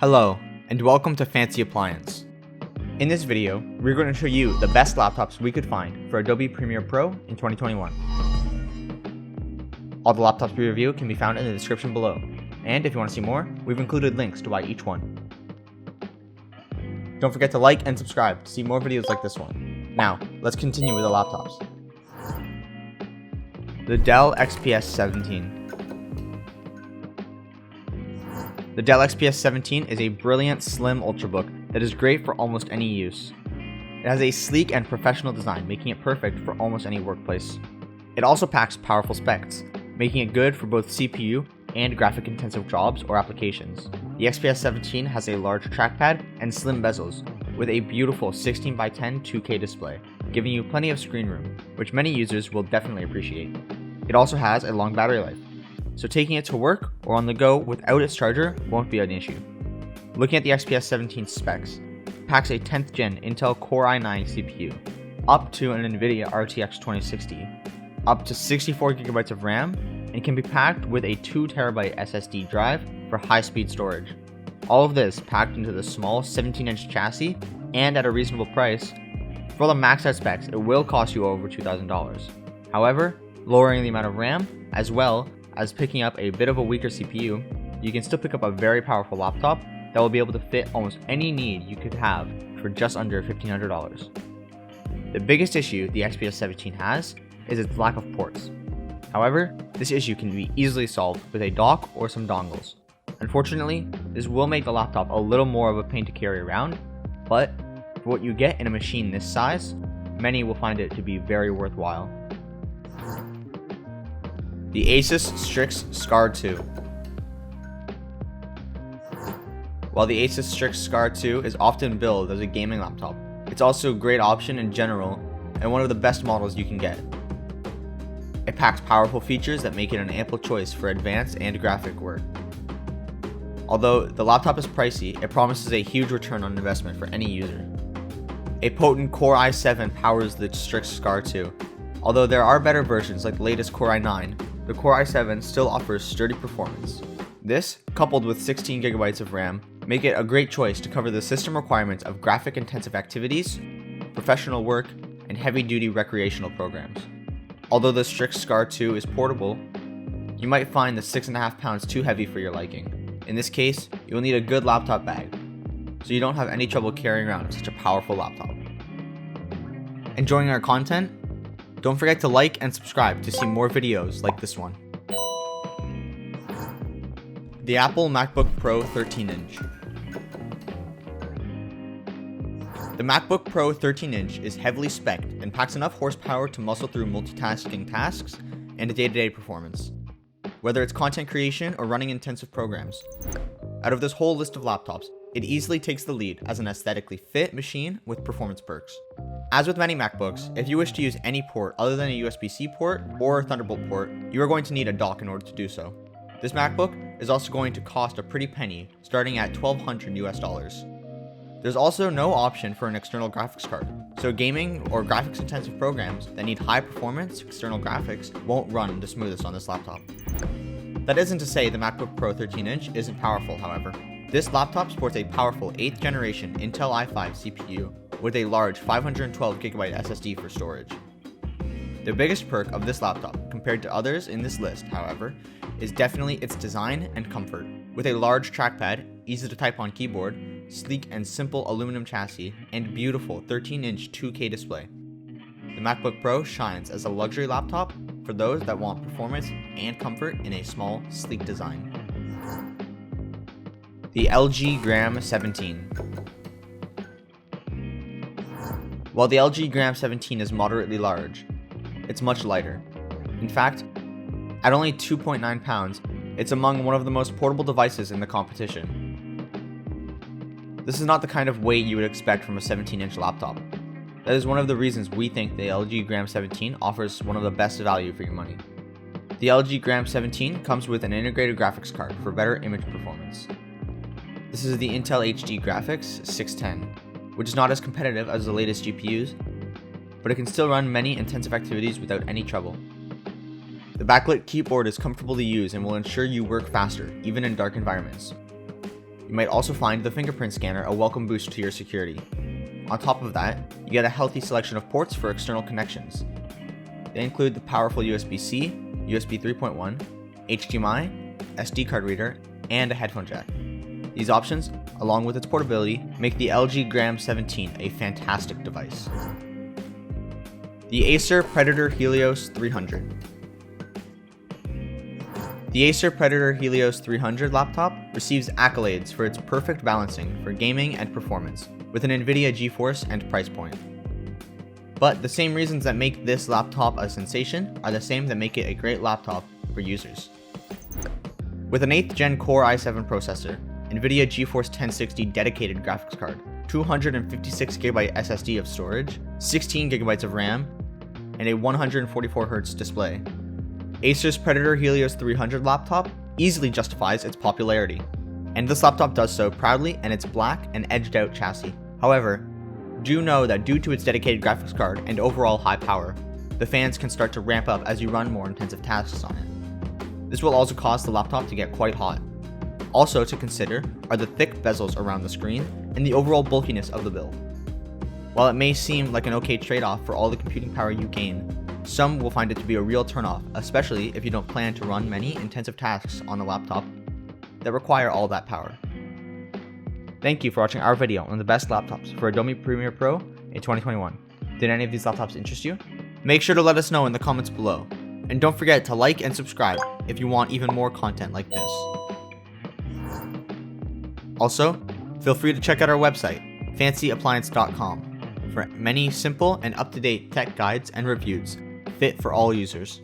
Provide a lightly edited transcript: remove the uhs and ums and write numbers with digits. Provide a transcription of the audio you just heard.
Hello, and welcome to Fancy Appliance. In this video, we're going to show you the best laptops we could find for Adobe Premiere Pro in 2021. All the laptops we review can be found in the description below, and if you want to see more, we've included links to buy each one. Don't forget to like and subscribe to see more videos like this one. Now, let's continue with the laptops. The DELL XPS 17. The DELL XPS 17 is a brilliant, slim ultrabook that is great for almost any use. It has a sleek and professional design, making it perfect for almost any workplace. It also packs powerful specs, making it good for both CPU and graphic-intensive jobs or applications. The XPS 17 has a large trackpad and slim bezels, with a beautiful 16x10 2K display, giving you plenty of screen room, which many users will definitely appreciate. It also has a long battery life, so taking it to work or on the go without its charger won't be an issue. Looking at the XPS 17 specs, it packs a 10th gen Intel Core i9 CPU, up to an NVIDIA RTX 2060, up to 64GB of RAM, and can be packed with a 2TB SSD drive for high-speed storage. All of this packed into the small 17-inch chassis and at a reasonable price. For the maxed out specs, it will cost you over $2,000. However, lowering the amount of RAM, as well as picking up a bit of a weaker CPU, you can still pick up a very powerful laptop that will be able to fit almost any need you could have for just under $1,500. The biggest issue the XPS 17 has is its lack of ports. However, this issue can be easily solved with a dock or some dongles. Unfortunately, this will make the laptop a little more of a pain to carry around, but for what you get in a machine this size, many will find it to be very worthwhile. The ASUS Strix Scar 2. While the ASUS Strix Scar 2 is often billed as a gaming laptop, it's also a great option in general and one of the best models you can get. It packs powerful features that make it an ample choice for advanced and graphic work. Although the laptop is pricey, it promises a huge return on investment for any user. A potent Core i7 powers the Strix Scar 2. Although there are better versions like the latest Core i9, the Core i7 still offers sturdy performance. This, coupled with 16GB of RAM, make it a great choice to cover the system requirements of graphic-intensive activities, professional work, and heavy-duty recreational programs. Although the Strix Scar 2 is portable, you might find the 6.5 pounds too heavy for your liking. In this case, you will need a good laptop bag, so you don't have any trouble carrying around such a powerful laptop. Enjoying our content? Don't forget to like and subscribe to see more videos like this one. The Apple MacBook Pro 13-inch. The MacBook Pro 13-inch is heavily spec'd and packs enough horsepower to muscle through multitasking tasks and day-to-day performance, whether it's content creation or running intensive programs. Out of this whole list of laptops, it easily takes the lead as an aesthetically fit machine with performance perks. As with many MacBooks, if you wish to use any port other than a USB-C port or a Thunderbolt port, you are going to need a dock in order to do so. This MacBook is also going to cost a pretty penny, starting at $1,200. There's also no option for an external graphics card, so gaming or graphics-intensive programs that need high-performance external graphics won't run the smoothest on this laptop. That isn't to say the MacBook Pro 13-inch isn't powerful, however. This laptop sports a powerful 8th generation Intel i5 CPU with a large 512GB SSD for storage. The biggest perk of this laptop, compared to others in this list, however, is definitely its design and comfort. With a large trackpad, easy to type on keyboard, sleek and simple aluminum chassis, and beautiful 13-inch 2K display. The MacBook Pro shines as a luxury laptop for those that want performance and comfort in a small, sleek design. The LG Gram 17. While the LG Gram 17 is moderately large, it's much lighter. In fact, at only 2.9 pounds, it's among one of the most portable devices in the competition. This is not the kind of weight you would expect from a 17-inch laptop. That is one of the reasons we think the LG Gram 17 offers one of the best value for your money. The LG Gram 17 comes with an integrated graphics card for better image performance. This is the Intel HD Graphics 610, which is not as competitive as the latest GPUs, but it can still run many intensive activities without any trouble. The backlit keyboard is comfortable to use and will ensure you work faster, even in dark environments. You might also find the fingerprint scanner a welcome boost to your security. On top of that, you get a healthy selection of ports for external connections. They include the powerful USB-C, USB 3.1, HDMI, SD card reader, and a headphone jack. These options, along with its portability, make the LG Gram 17 a fantastic device. The ACER Predator Helios 300. The ACER Predator Helios 300 laptop receives accolades for its perfect balancing for gaming and performance, with an NVIDIA GeForce and price point. But the same reasons that make this laptop a sensation are the same that make it a great laptop for users. With an 8th gen Core i7 processor, NVIDIA GeForce 1060 dedicated graphics card, 256GB SSD of storage, 16GB of RAM, and a 144Hz display, Acer's Predator Helios 300 laptop easily justifies its popularity. And this laptop does so proudly in its black and edged out chassis. However, do know that due to its dedicated graphics card and overall high power, the fans can start to ramp up as you run more intensive tasks on it. This will also cause the laptop to get quite hot. Also to consider are the thick bezels around the screen and the overall bulkiness of the build. While it may seem like an okay trade-off for all the computing power you gain, some will find it to be a real turnoff, especially if you don't plan to run many intensive tasks on a laptop that require all that power. Thank you for watching our video on the best laptops for Adobe Premiere Pro in 2021. Did any of these laptops interest you? Make sure to let us know in the comments below. And don't forget to like and subscribe if you want even more content like this. Also, feel free to check out our website, fancyappliance.com, for many simple and up-to-date tech guides and reviews fit for all users.